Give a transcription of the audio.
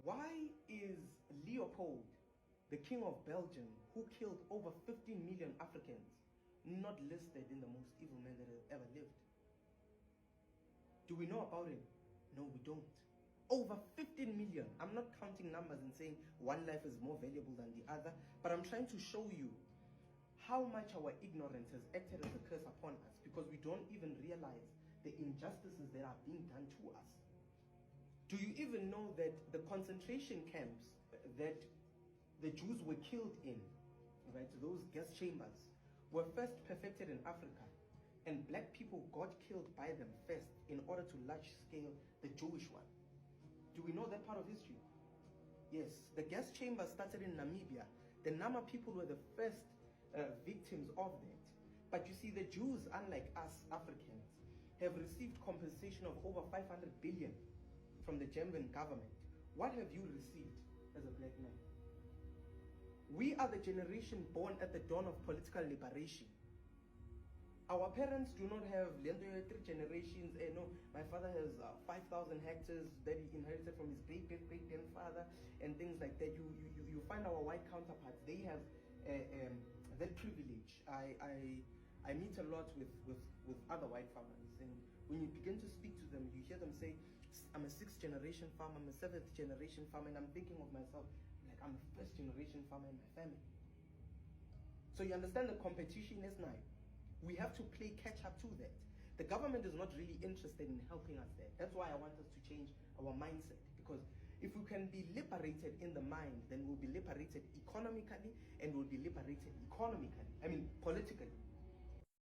Why is Leopold, the king of Belgium, who killed over 15 million Africans, not listed in the most evil men that have ever lived? Do we know about him? No, we don't. Over 15 million. I'm not counting numbers and saying one life is more valuable than the other, but I'm trying to show you how much our ignorance has acted as a curse upon us, because we don't even realize the injustices that are being done to us. Do you even know that the concentration camps that the Jews were killed in, right, those gas chambers, were first perfected in Africa, and black people got killed by them first in order to large scale the Jewish one? Do we know that part of history? Yes, the gas chamber started in Namibia. The Nama people were the first victims of that. But you see, the Jews, unlike us Africans, have received compensation of over 500 billion from the German government. What have you received as a black man? We are the generation born at the dawn of political liberation. Our parents do not have 3 generations. No, my father has 5,000 hectares that he inherited from his great-great-great-grandfather and things like that. You find our white counterparts, they have that privilege. I meet a lot with other white farmers, and when you begin to speak to them, you hear them say, I'm a 6th generation farmer, I'm a 7th generation farmer, and I'm thinking of myself, like, I'm a 1st generation farmer in my family. So you understand the competition is now. We have to play catch up to that. The government is not really interested in helping us there. That's why I want us to change our mindset, because if we can be liberated in the mind, then we'll be liberated economically, and we'll be liberated politically.